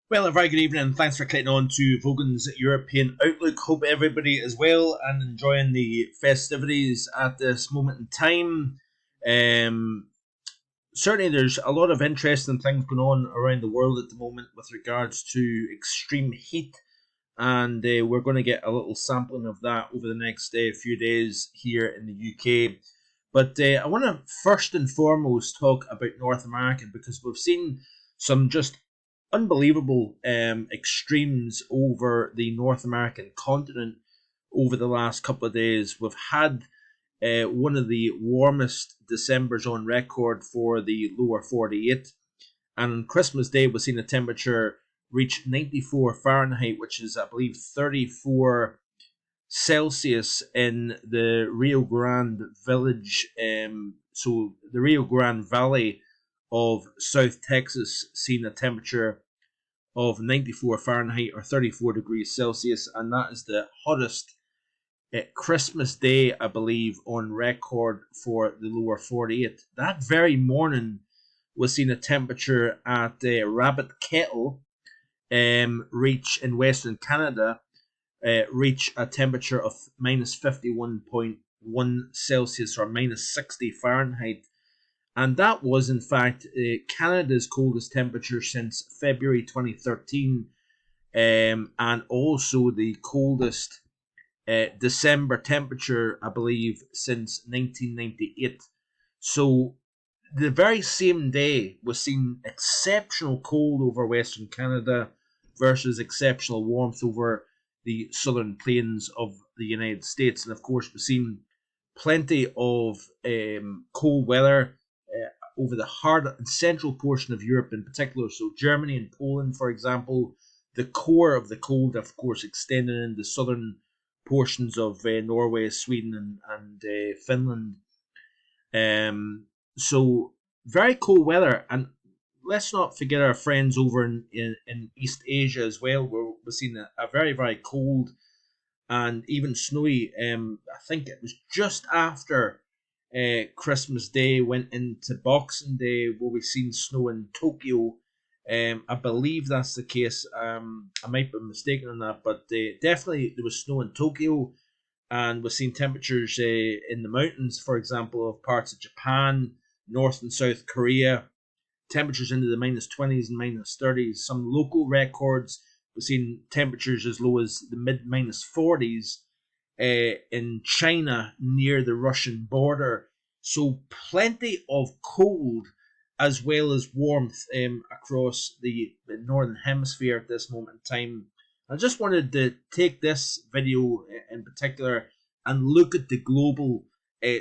Well, a very good evening. Thanks for clicking on to Vogan's European Outlook. Hope everybody is well and enjoying the festivities at this moment in time. Um, Certainly, there's a lot of interesting things going on around the world at the moment with regards to extreme heat, and we're going to get a little sampling of that over the next few days here in the UK. But I want to first and foremost talk about North America because we've seen some just unbelievable extremes over the North American continent over the last couple of days. We've had one of the warmest Decembers on record for the lower 48, and on Christmas Day we've seen a temperature reach 94 Fahrenheit, which is, I believe, 34 Celsius in the Rio Grande Village. So the Rio Grande Valley of South Texas seen a temperature of 94 Fahrenheit or 34 degrees Celsius, and that is the hottest Christmas Day, I believe, on record for the lower 48. That very morning was seen a temperature at Rabbit Kettle reach in Western Canada, reach a temperature of minus 51.1 Celsius or minus 60 Fahrenheit. And that was, in fact, Canada's coldest temperature since February 2013, and also the coldest December temperature, I believe, since 1998. So the very same day was seen exceptional cold over Western Canada versus exceptional warmth over the southern plains of the United States. And of course, we've seen plenty of cold weather over the hard and central portion of Europe in particular. So Germany and Poland, for example, the core of the cold, of course, extending in the southern portions of Norway, Sweden, and Finland. So very cold weather, and let's not forget our friends over in East Asia as well, where we've seen a very, very cold and even snowy. I think it was just after Christmas Day went into Boxing Day where we've seen snow in Tokyo. I believe that's the case. I might be mistaken on that, but definitely there was snow in Tokyo, and we've seen temperatures in the mountains, for example, of parts of Japan, North and South Korea, temperatures into the minus 20s and minus 30s. Some local records, we've seen temperatures as low as the mid minus 40s in China near the Russian border. So plenty of cold as well as warmth across the northern hemisphere at this moment in time. I just wanted to take this video in particular and look at the global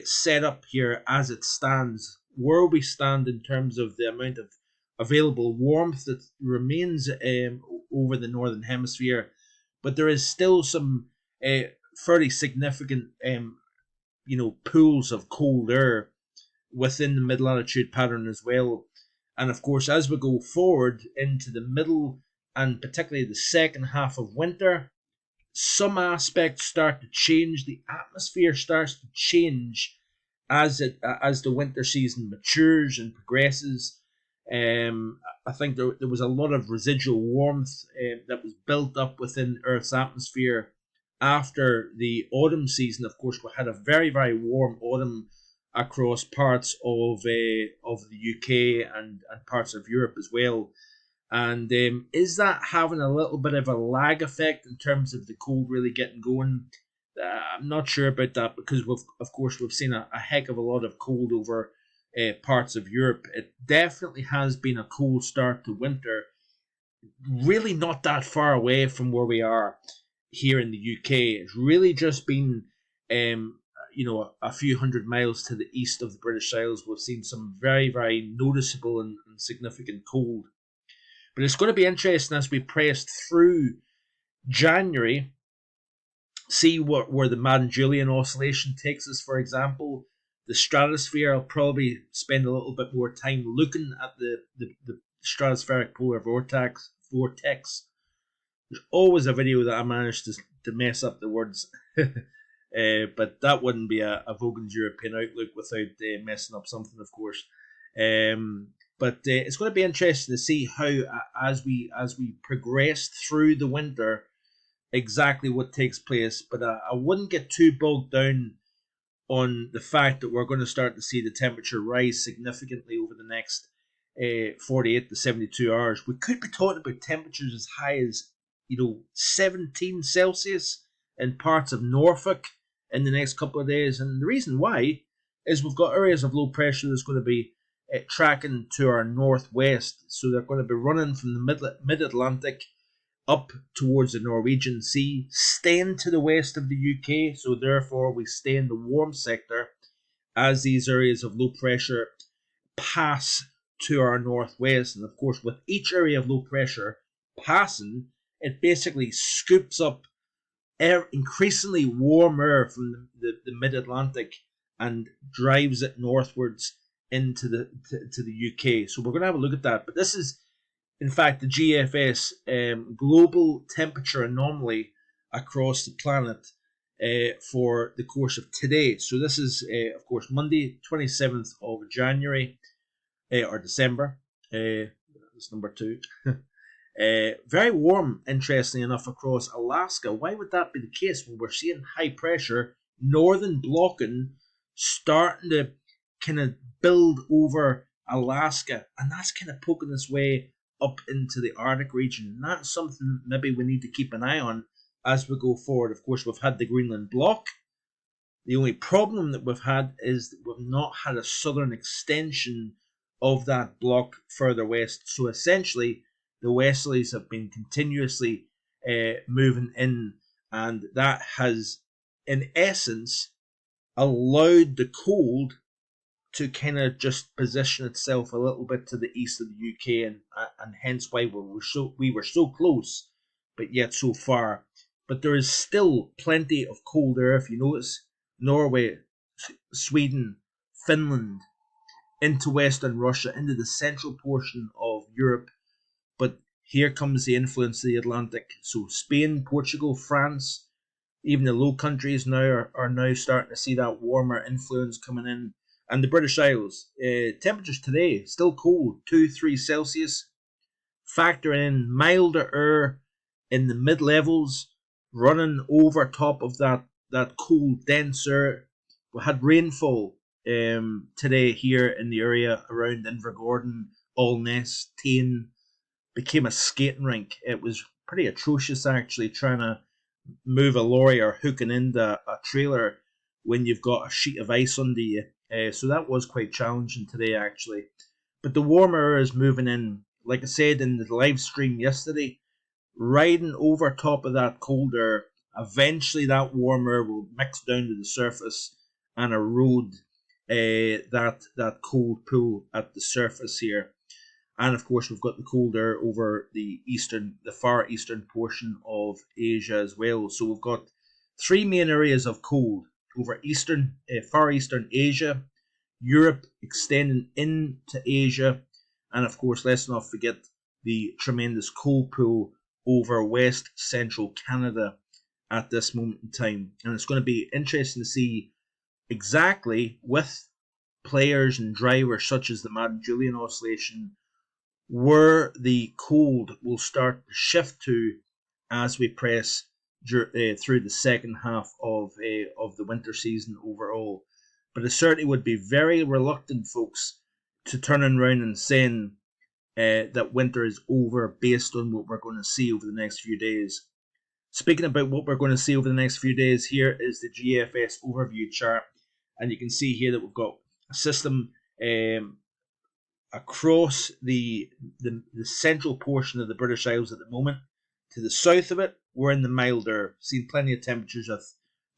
setup here as it stands, where we stand in terms of the amount of available warmth that remains over the northern hemisphere, but there is still some fairly significant, pools of cold air within the mid latitude pattern as well. And of course, as we go forward into the middle and particularly the second half of winter, some aspects start to change. The atmosphere starts to change as the winter season matures and progresses. I think there was a lot of residual warmth that was built up within Earth's atmosphere after the autumn season. Of course, we had a very, very warm autumn across parts of the UK and parts of Europe as well. And is that having a little bit of a lag effect in terms of the cold really getting going? I'm not sure about that because we've seen a heck of a lot of cold over parts of Europe. It definitely has been a cold start to winter. Really not that far away from where we are here in the UK. It's really just been a few hundred miles to the east of the British Isles. We've seen some very, very noticeable and significant cold. But it's going to be interesting as we press through January, see where the Madden Julian oscillation takes us, for example. The stratosphere, I'll probably spend a little bit more time looking at the stratospheric polar vortex. There's always a video that I managed to mess up the words. But that wouldn't be a Vogan's European Outlook without messing up something, of course. But it's going to be interesting to see how, as we progress through the winter, exactly what takes place. But I wouldn't get too bogged down on the fact that we're going to start to see the temperature rise significantly over the next 48 to 72 hours. We could be talking about temperatures as high as 17 Celsius in parts of Norfolk in the next couple of days. And the reason why is we've got areas of low pressure that's going to be tracking to our northwest. So they're going to be running from the mid-Atlantic up towards the Norwegian Sea, staying to the west of the UK, so therefore we stay in the warm sector as these areas of low pressure pass to our northwest. And of course, with each area of low pressure passing, it basically scoops up increasingly warm air from the mid-Atlantic and drives it northwards into to the UK. So we're going to have a look at that. But this is, in fact, the GFS global temperature anomaly across the planet for the course of today. So this is, of course, Monday, 27th of January or December. That's number 2. Very warm, interestingly enough, across Alaska. Why would that be the case when we're seeing high pressure, northern blocking, starting to kind of build over Alaska, and that's kind of poking its way up into the Arctic region. And that's something maybe we need to keep an eye on as we go forward. Of course, we've had the Greenland block. The only problem that we've had is that we've not had a southern extension of that block further west. So essentially, the westerlies have been continuously moving in, and that has, in essence, allowed the cold to kind of just position itself a little bit to the east of the UK, and hence why we were so close, but yet so far. But there is still plenty of cold air. If you notice, Norway, Sweden, Finland, into Western Russia, into the central portion of Europe. But here comes the influence of the Atlantic. So Spain, Portugal, France, even the Low Countries now are now starting to see that warmer influence coming in. And the British Isles, temperatures today still cold, 2-3 Celsius. Factor in milder air in the mid levels, running over top of that cold, dense air. We had rainfall today here in the area around Invergordon, Allness, Tain. Became a skating rink. It was pretty atrocious actually trying to move a lorry or hooking into a trailer when you've got a sheet of ice under you. So that was quite challenging today actually. But the warmer air is moving in. Like I said in the live stream yesterday, riding over top of that cold air, eventually that warm air will mix down to the surface and erode that cold pool at the surface here. And of course, we've got the cold air over the far eastern portion of Asia as well. So we've got 3 main areas of cold over far eastern Asia, Europe extending into Asia, and of course, let's not forget the tremendous cold pool over west central Canada at this moment in time. And it's going to be interesting to see exactly with players and drivers such as the Madden-Julian Oscillation where the cold will start to shift to as we press through the second half of the winter season overall. But I certainly would be very reluctant, folks, to turning around and saying that winter is over based on what we're going to see over the next few days. Speaking about what we're going to see over the next few days, here is the GFS overview chart, and you can see here that we've got a system across the central portion of the British Isles at the moment. To the south of it, we're in the milder, seeing plenty of temperatures of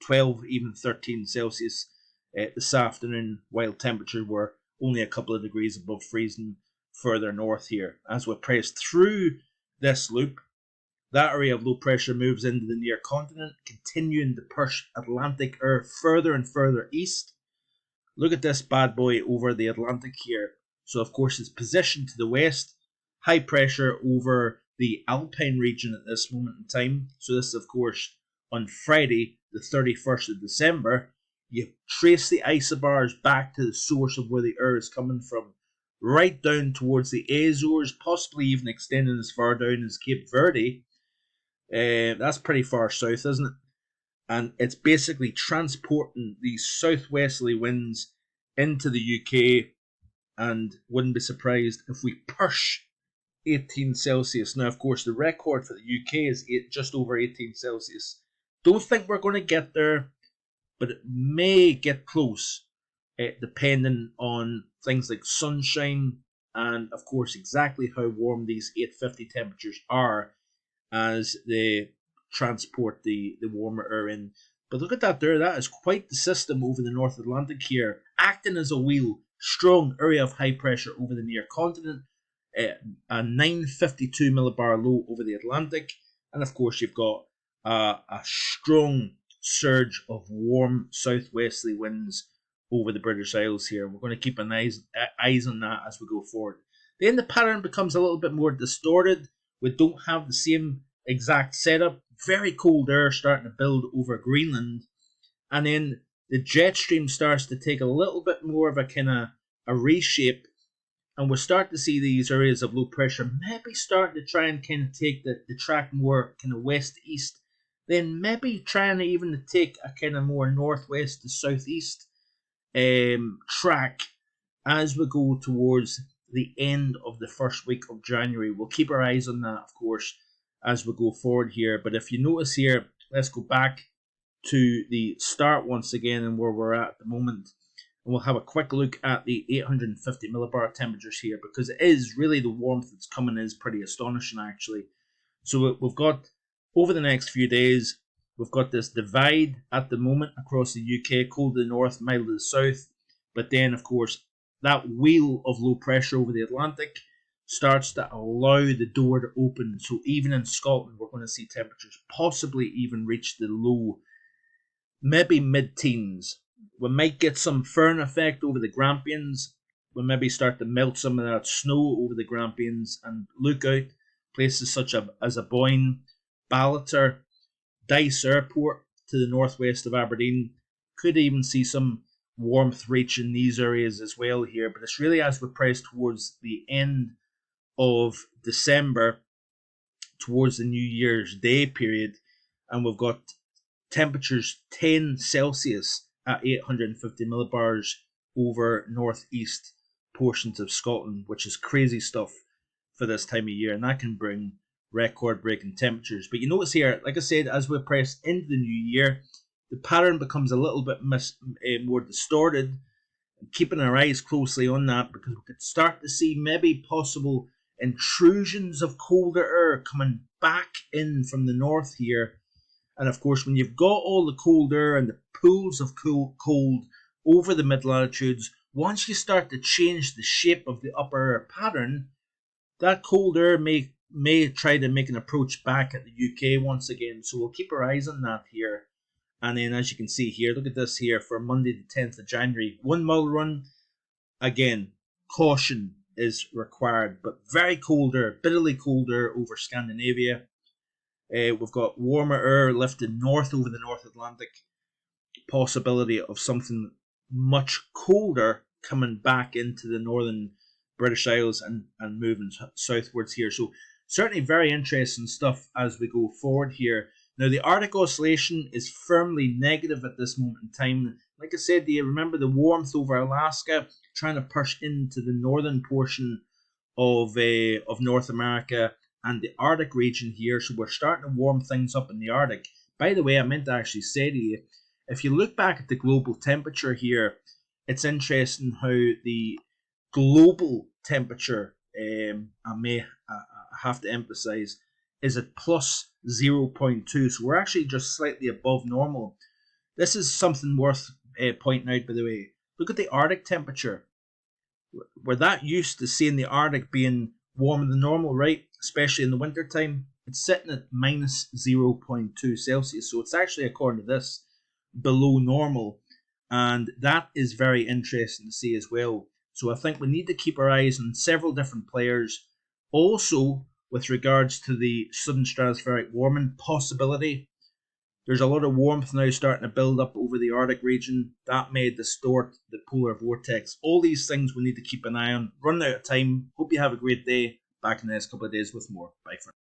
12, even 13 Celsius this afternoon, while temperatures were only a couple of degrees above freezing further north here. As we press through this loop, that area of low pressure moves into the near continent, continuing to push Atlantic air further and further east. Look at this bad boy over the Atlantic here. So, of course, it's positioned to the west, high pressure over the Alpine region at this moment in time. So this is, of course, on Friday, the 31st of December. You trace the isobars back to the source of where the air is coming from. right down towards the Azores, possibly even extending as far down as Cape Verde. That's pretty far south, isn't it? And it's basically transporting these southwesterly winds into the UK, and wouldn't be surprised if we push 18 Celsius. Now, of course, the record for the UK is just over 18 Celsius. Don't think we're going to get there, but it may get close, depending on things like sunshine and, of course, exactly how warm these 850 temperatures are as they transport the warmer air in. But look at that there. That is quite the system over the North Atlantic here, acting as a wheel. Strong area of high pressure over the near continent, a 952 millibar low over the Atlantic, and of course you've got a strong surge of warm southwesterly winds over the British Isles here. We're going to keep an eyes on that as we go forward. Then the pattern becomes a little bit more distorted. We don't have the same exact setup. Very cold air starting to build over Greenland, and then the jet stream starts to take a little bit more of a kind of a reshape, and we're starting to see these areas of low pressure maybe starting to try and kind of take the track more kind of west to east, then maybe trying to even take a kind of more northwest to southeast track as we go towards the end of the first week of January. We'll keep our eyes on that, of course, as we go forward here. But if you notice here, let's go back to the start once again and where we're at the moment. And we'll have a quick look at the 850 millibar temperatures here, because it is really the warmth that's coming is pretty astonishing actually. So we've got, over the next few days, we've got this divide at the moment across the UK, cold to the north, mild to the south. But then, of course, that wheel of low pressure over the Atlantic starts to allow the door to open. So even in Scotland, we're going to see temperatures possibly even reach the low, maybe mid-teens. We might get some Föhn effect over the Grampians. We'll maybe start to melt some of that snow over the Grampians, and look out places such as Aboyne, Ballater, Dyce Airport to the northwest of Aberdeen. Could even see some warmth reaching these areas as well here, but it's really as we press towards the end of December, towards the New Year's Day period, and we've got temperatures 10 Celsius at 850 millibars over northeast portions of Scotland, which is crazy stuff for this time of year, and that can bring record-breaking temperatures. But you notice here, like I said, as we press into the new year, the pattern becomes a little bit more distorted. Keeping our eyes closely on that, because we could start to see maybe possible intrusions of colder air coming back in from the north here. And of course, when you've got all the cold air and the pools of cold over the mid-latitudes, once you start to change the shape of the upper air pattern, that cold air may try to make an approach back at the UK once again. So we'll keep our eyes on that here. And then, as you can see here, look at this here for Monday the 10th of January. 1 mile run. Again, caution is required, but very cold air, bitterly cold air over Scandinavia. We've got warmer air lifted north over the North Atlantic. Possibility of something much colder coming back into the northern British Isles and moving southwards here. So certainly very interesting stuff as we go forward here. Now, the Arctic Oscillation is firmly negative at this moment in time. Like I said, do you remember the warmth over Alaska trying to push into the northern portion of North America and the Arctic region here? So we're starting to warm things up in the Arctic. By the way, I meant to actually say to you, if you look back at the global temperature here, it's interesting how the global temperature, I have to emphasize, is at plus 0.2. So we're actually just slightly above normal. This is something worth pointing out, by the way. Look at the Arctic temperature. We're that used to seeing the Arctic being warmer than normal, right? Especially in the winter time. It's sitting at minus 0.2 Celsius. So it's actually, according to this, below normal. And that is very interesting to see as well. So I think we need to keep our eyes on several different players. Also, with regards to the sudden stratospheric warming possibility, There's a lot of warmth now starting to build up over the Arctic region. That may distort the polar vortex. All these things we need to keep an eye on. Running out of time. Hope you have a great day. Back in the next couple of days with more. Bye for now.